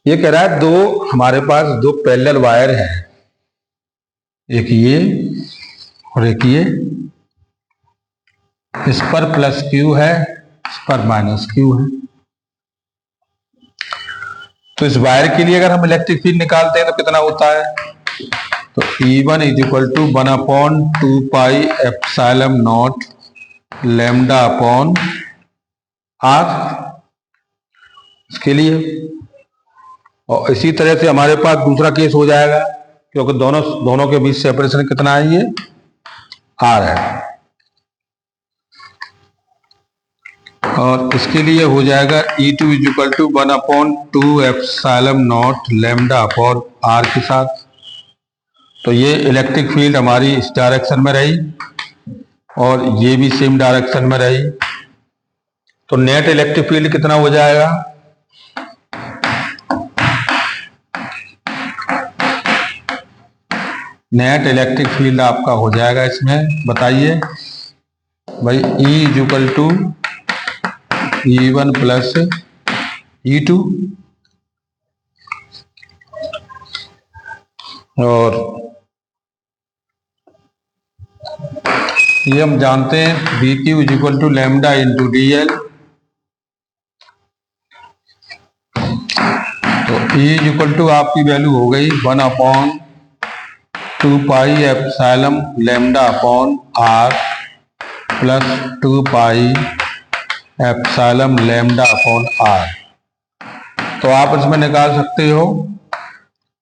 ये कह रहा है हमारे पास दो पैरेलल वायर है, एक ये और एक ये, इस पर प्लस क्यू है, इस पर माइनस क्यू है। तो इस वायर के लिए अगर हम इलेक्ट्रिक फील्ड निकालते हैं तो कितना होता है, तो E1 is equal to 1/2 epsilon naught lambda upon R इसके लिए। और इसी तरह से हमारे पास दूसरा केस हो जाएगा, क्योंकि दोनों के बीच सेपरेशन कितना है, ये आर है। और इसके लिए हो जाएगा E2 is equal to 1/2 epsilon naught lambda upon R के साथ। तो ये इलेक्ट्रिक फील्ड हमारी इस डायरेक्शन में रही और ये भी सेम डायरेक्शन में रही। तो नेट इलेक्ट्रिक फील्ड कितना हो जाएगा, नेट इलेक्ट्रिक फील्ड आपका हो जाएगा इसमें, बताइए भाई, E is equal to E1 plus E2, और ये हम जानते हैं BQ is equal to lambda into DL। तो E इज इक्वल टू आपकी वैल्यू हो गई 1/2 epsilon lambda upon R plus 2 epsilon lambda upon R. तो आप इसमें निकाल सकते हो,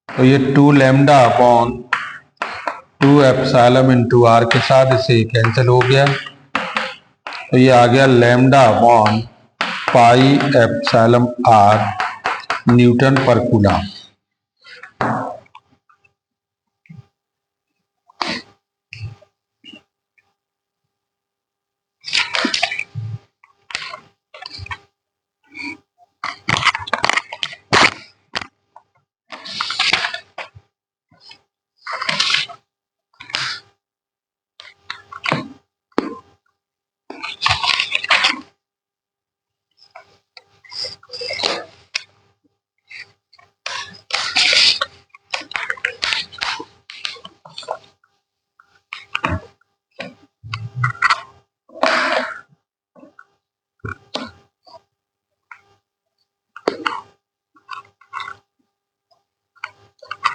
तो ये 2 lambda upon 2 epsilon into R के साथ इसे कैंसिल हो गया, तो ये आ गया lambda upon pi epsilon R newton per coulomb.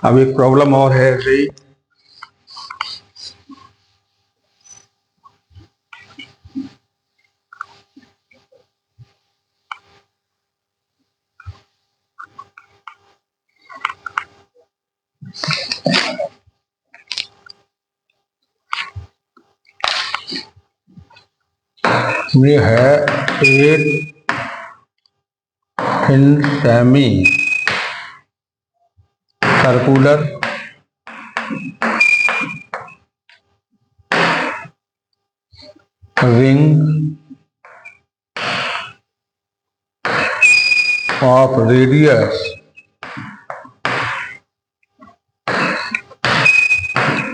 अब एक प्रॉब्लम और है ऐसे ही, ये है 8 in semi circular ring of radius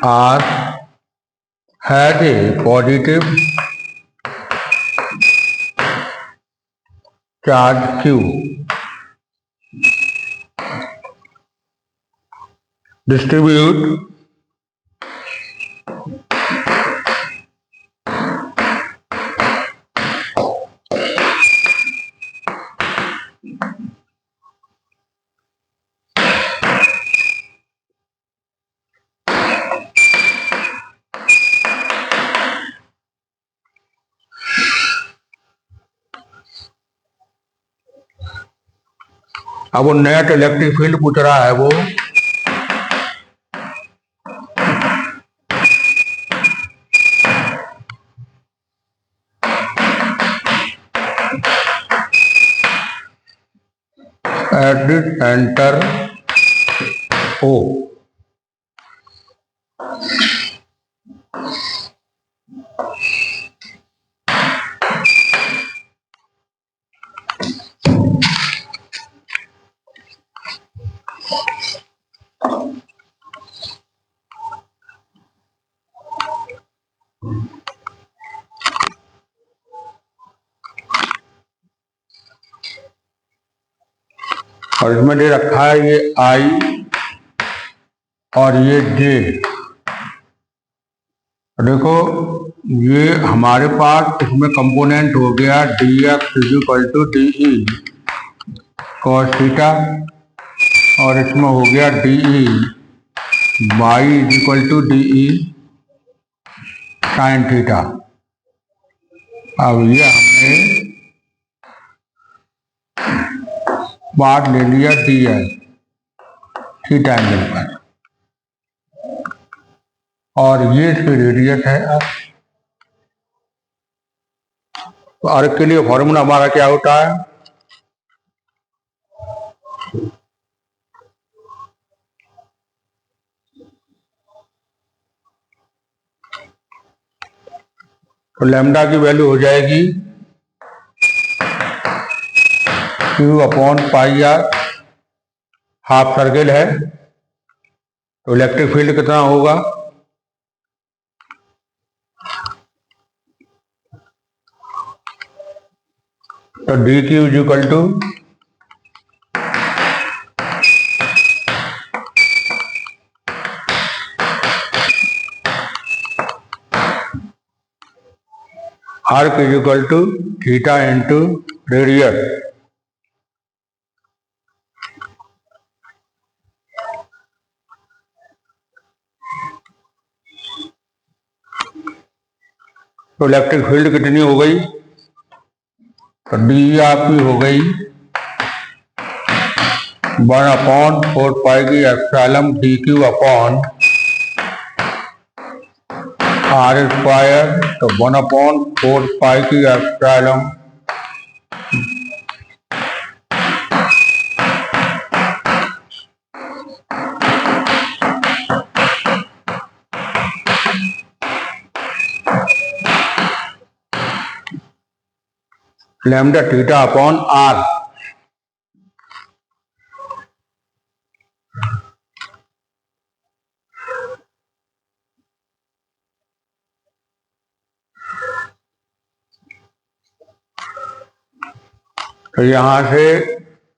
R had a positive charge Q distribute अब वो नेट इलेक्ट्रिक फील्ड पूछ रहा है, वो एट द सेंटर O और इसमें दे रखा है ये आई और ये जे। देखो ये हमारे पास इसमें कंपोनेंट हो गया d x is equal to d E cos theta, और इसमें हो गया d E y is equal to d E sine theta. अब ये हमने पार्ट ले लिया डी आई थीटा एंगल पर, और ये इसकी रेडियस है। तो आर्क के लिए फॉर्मूला हमारा क्या होता है, तो लैम्डा की वैल्यू हो जाएगी Q upon pi R, half circle है तो इलेक्ट्रिक फील्ड कितना होगा, तो d q is equal to arc is equal to theta into radius. तो इलेक्ट्रिक फील्ड कितनी हो गई, तो डी आपकी हो गई 1/4 पाई की epsilon d q upon R square, तो 1/4 पाई की epsilon lambda theta upon R. तो यहाँ से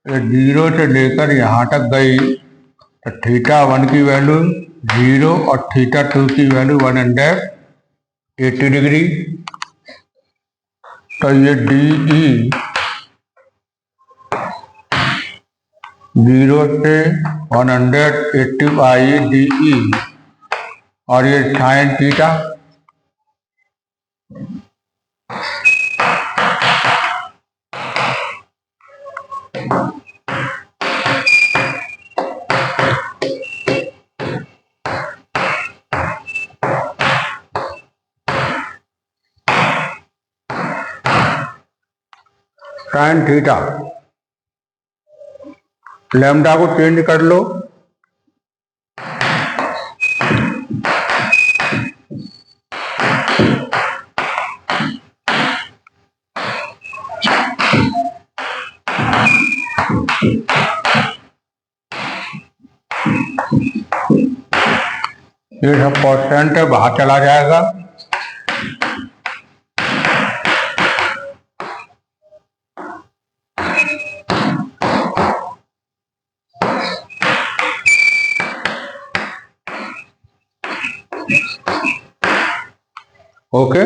0 से लेकर यहाँ तक गई, तो थीटा 1 की वैल्यू 0 और थीटा 2 की वैल्यू 180 डिग्री। तो ये डी ई 0 से 180 आई डी ई, और ये sine theta, sine theta. Lambda को चेंज कर लो, ये सब परसेंट है, बाहर चला जाएगा। ओके,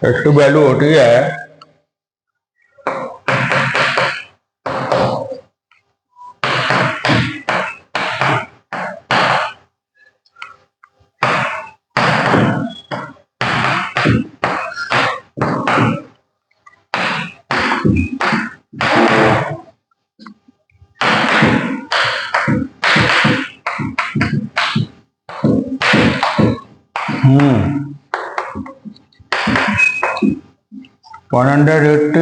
इसकी वैल्यू होती है वन 180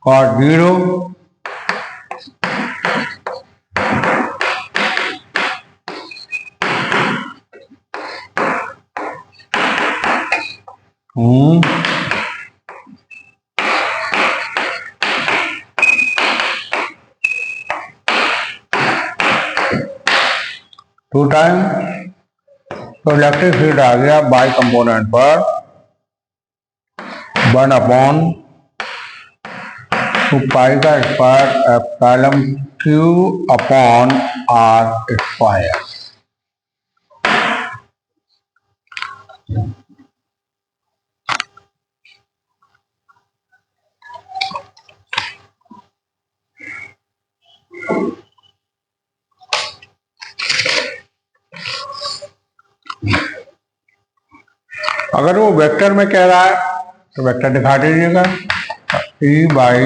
और 0 2 टाइम, तो इलेक्ट्रिक फील्ड आ गया बाई कंपोनेंट पर 1/2 का square epsilon q upon R square. अगर वो वेक्टर में कह रहा है तो वेक्टर दिखा दीजिएगा। ई बाई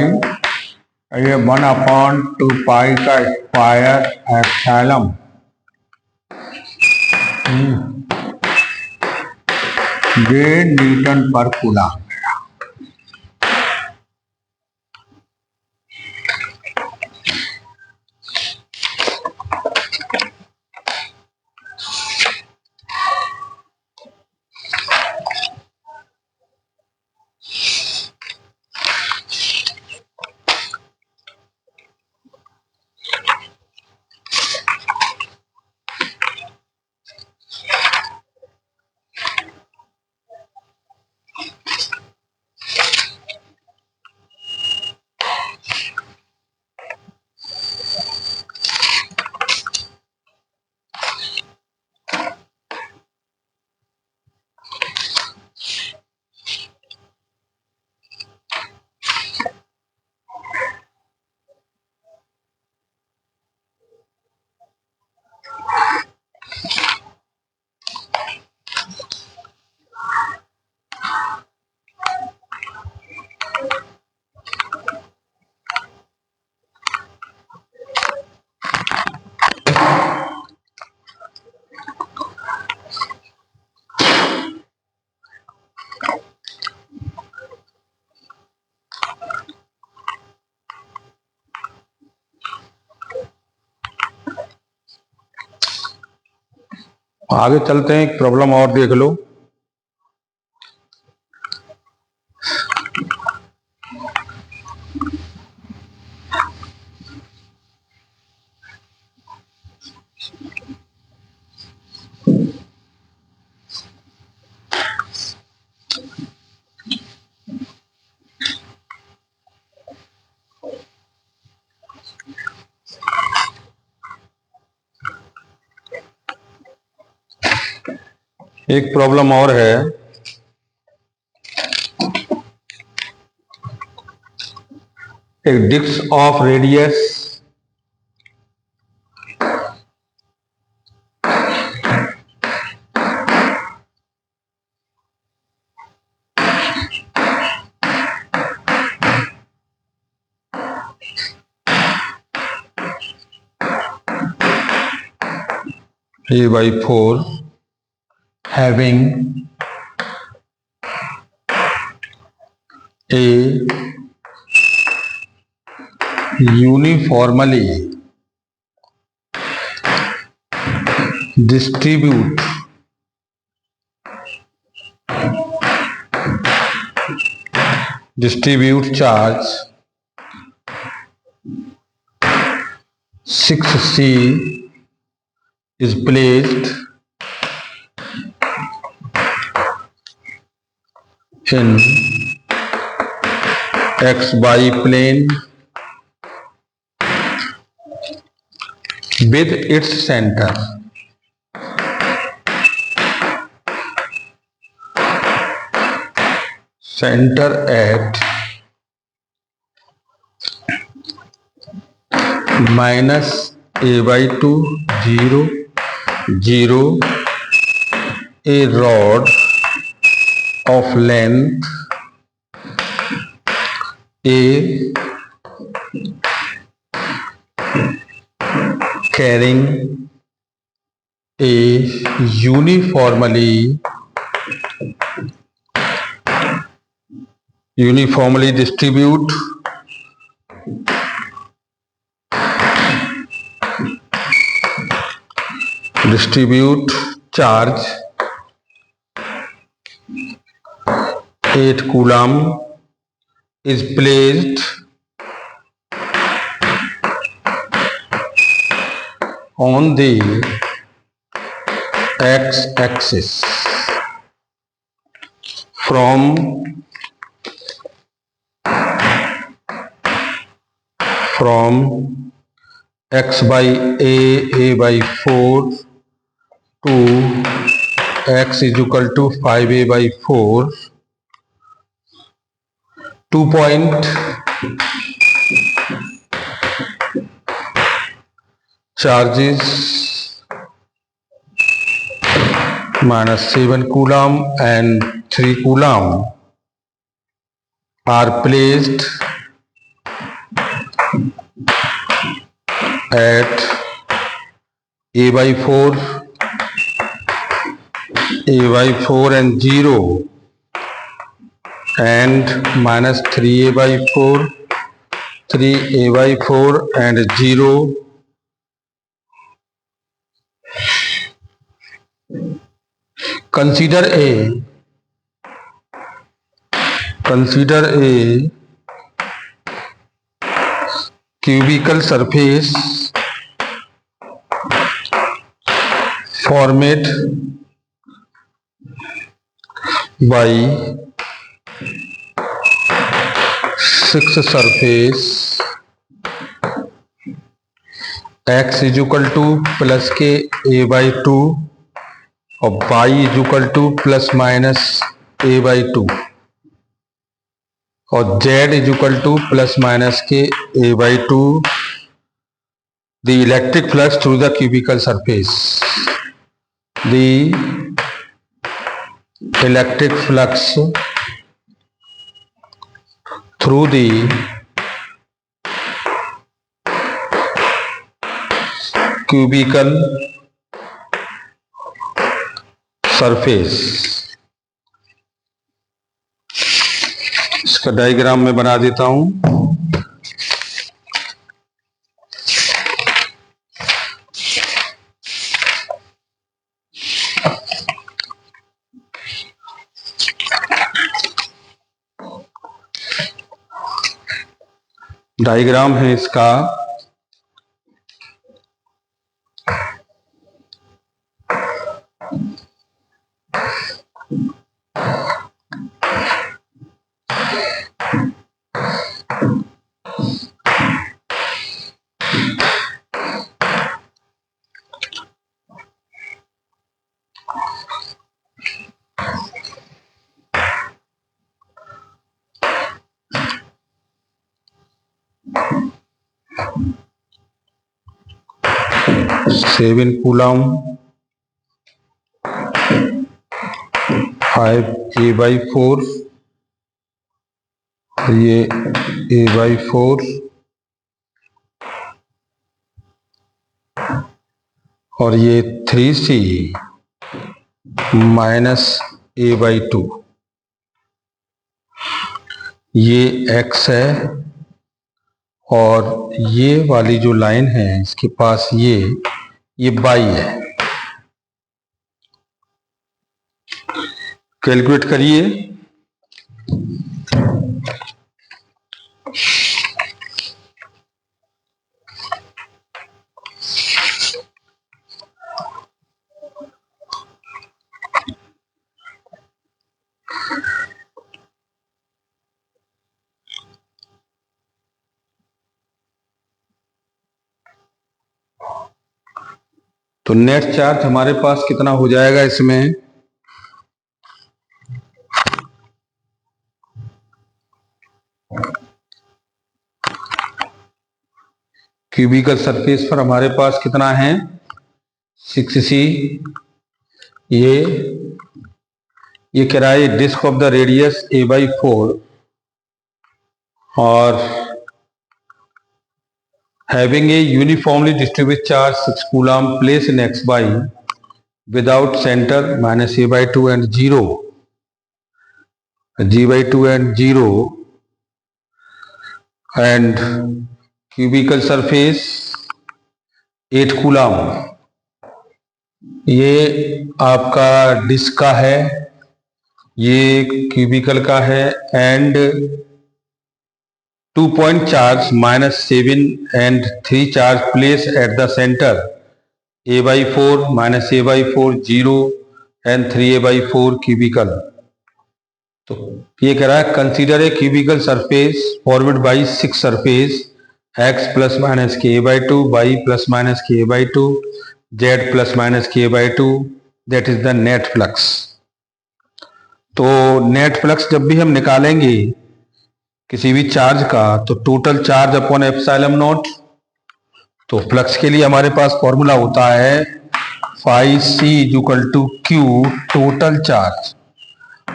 ये 1/2 का स्क्वायर एप्सिलॉन जे न्यूटन पर कूलम। आगे चलते हैं, एक प्रॉब्लम और देख लो। एक प्रॉब्लम और है। एक disk of radius A/4 having a uniformly distribute charge 6C is placed in XY plane with its center at -A/2 0 0 a rod of length A carrying a uniformly distribute charge 8 coulomb is placed on the x axis from x by a by 4 to x is equal to 5a by 4. 2 point charges minus 7 coulomb and 3 coulomb are placed at a by 4 and 0 and minus 3a by 4, 3a by 4 and 0. Consider a cubical surface formed by 6 surface x is equal to plus k a by 2 और y is equal to plus minus a by 2 और z is equal to plus minus k a by 2. The electric flux through the cubical surface. The electric flux through the cubical surface, इसका diagram में बना देता हूं. Diagram है इसका seven coulomb 5a by 4, ये a by 4 और ये 3c माइनस a by 2. ये x है और ये वाली जो लाइन है इसके पास ये y है. कैलकुलेट करिए. तो नेट चार्ज हमारे पास कितना हो जाएगा इसमें, क्यूबिकल सरफेस पर हमारे पास कितना है 6c. ये कह रहा है disk of the radius a by 4 और having a uniformly distributed charge 6 coulomb placed in x by without center minus a by 2 and 0, g by 2 and 0 and cubical surface 8 coulomb. ये आपका डिस्क का है, ये क्यूबिकल का है and 2 point charge minus 7 and 3 charge placed at the center a/4 minus a/4 0 and 3a/4 cubical. तो ये कह रहा है consider a cubical surface forward by 6 surface x plus minus k/2 y plus minus k/2 z plus minus k/2 that is the net flux. तो net flux जब भी हम निकालेंगे किसी भी चार्ज का तो total charge upon epsilon naught. तो फ्लक्स के लिए हमारे पास फॉर्मूला होता है phi c = q total charge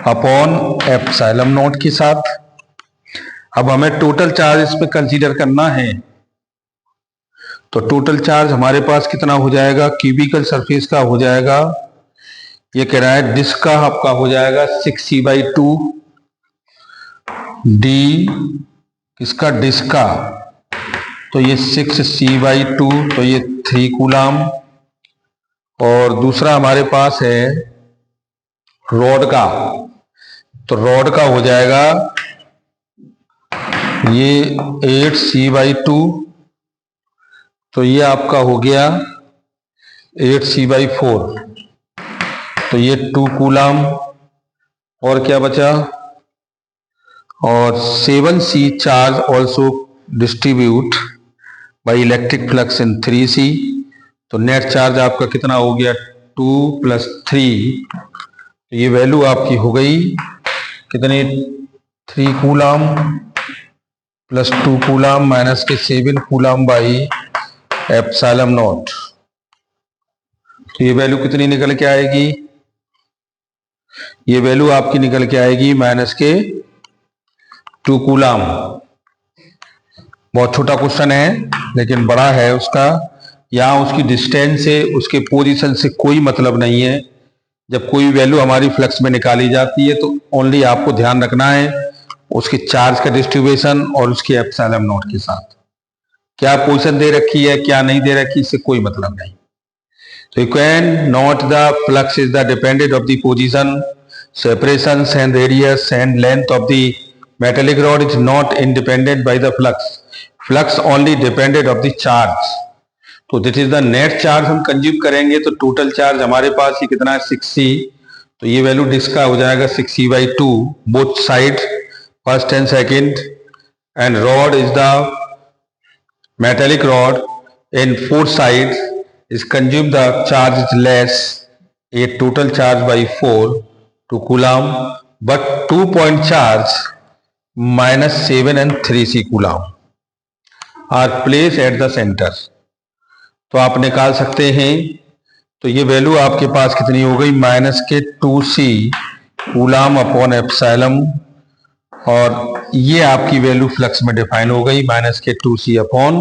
upon epsilon not के साथ। अब हमें टोटल चार्ज इस पे कंसीडर करना है। तो टोटल चार्ज हमारे पास कितना हो जाएगा, क्यूबिकल सरफेस का हो जाएगा, ये कह रहा है डिस्क का आपका हो जाएगा 6c/2 डी किसका, डिस्क का, तो ये 6c/2 तो ये 3 कूलम। और दूसरा हमारे पास है रॉड का, तो रॉड का हो जाएगा ये 8c/2 तो ये आपका हो गया 8c/4 तो ये 2 कूलम। और क्या बचा, और 7c charge also distribute by electric flux in 3c। तो नेट चार्ज आपका कितना हो गया 2 + 3, तो ये वैल्यू आपकी हो गई कितनी, 3 कूलम प्लस 2 कूलम माइनस के 7 कूलम बाई एप्सिलॉन नॉट। तो ये वैल्यू कितनी निकल के आएगी, ये वैल्यू आपकी निकल के आएगी माइनस के 2 कूलम। बहुत छोटा क्वेश्चन है लेकिन बड़ा है उसका। यहाँ उसकी डिस्टेंस से, उसके पोजीशन से कोई मतलब नहीं है। जब कोई वैल्यू हमारी फ्लक्स में निकाली जाती है तो ओनली आपको ध्यान रखना है उसके चार्ज का डिस्ट्रीब्यूशन और उसके एप्सिलॉन नॉट के साथ क्या पोजीशन दे रखी है क्या नहीं दे रखी, इससे कोई मतलब नहीं। तो you can note the flux is the dependent of the position, separation and radius and length of the metallic rod is not independent by the flux, flux only dependent of the charge. तो this is the net charge हम consume करेंगे तो total charge हमारे पास ये कितना है 6c, तो ये वैल्यू डिस्क का हो जाएगा 6c/2 both side first and second. And rod is the metallic rod in 4 sides is consume the charge is less, a total charge by 4 2 coulomb, but 2 point charge minus 7 and 3c coulomb are placed at the center। तो आप निकाल सकते हैं। तो ये value आपके पास कितनी हो गई, माइनस के 2c कूलम अपॉन एप्सिलॉन, और ये आपकी वैल्यू फ्लक्स में डिफाइन हो गई माइनस के 2c अपॉन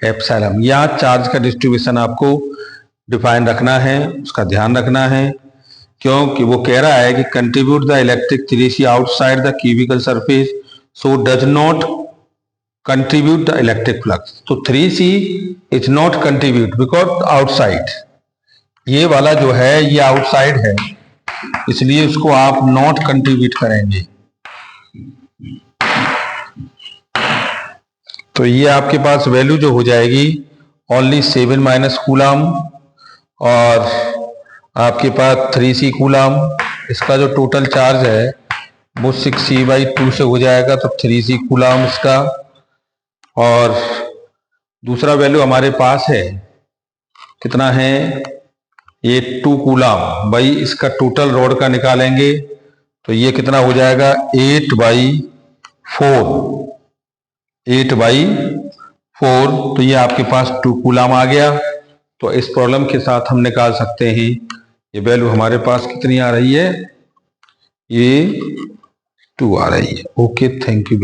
एप्सिलॉन। यहाँ चार्ज का डिस्ट्रीब्यूशन आपको डिफाइन रखना है, उसका ध्यान रखना है, क्योंकि वो कह रहा है कि contribute the electric 3c outside the cubical surface so does not contribute the electric flux. तो 3c is not contribute because outside, ये वाला जो है ये आउटसाइड है, इसलिए उसको आप नॉट कंट्रीब्यूट करेंगे। तो ये आपके पास वैल्यू जो हो जाएगी ओनली 7 माइनस कूलम और आपके पास 3c कूलम। इसका जो टोटल चार्ज है वो 6c/2 से हो जाएगा, तो 3c कूलम इसका। और दूसरा वैल्यू हमारे पास है कितना है, ये 2 कूलम भाई, इसका टोटल रॉड का निकालेंगे तो ये कितना हो जाएगा 8/4 8/4, तो ये आपके पास 2 कूलम आ गया। तो इस प्रॉब्लम के साथ हम निकाल सकते हैं ये वैल्यू हमारे पास कितनी आ रही है, ये 2 आ रही है। Okay, thank you.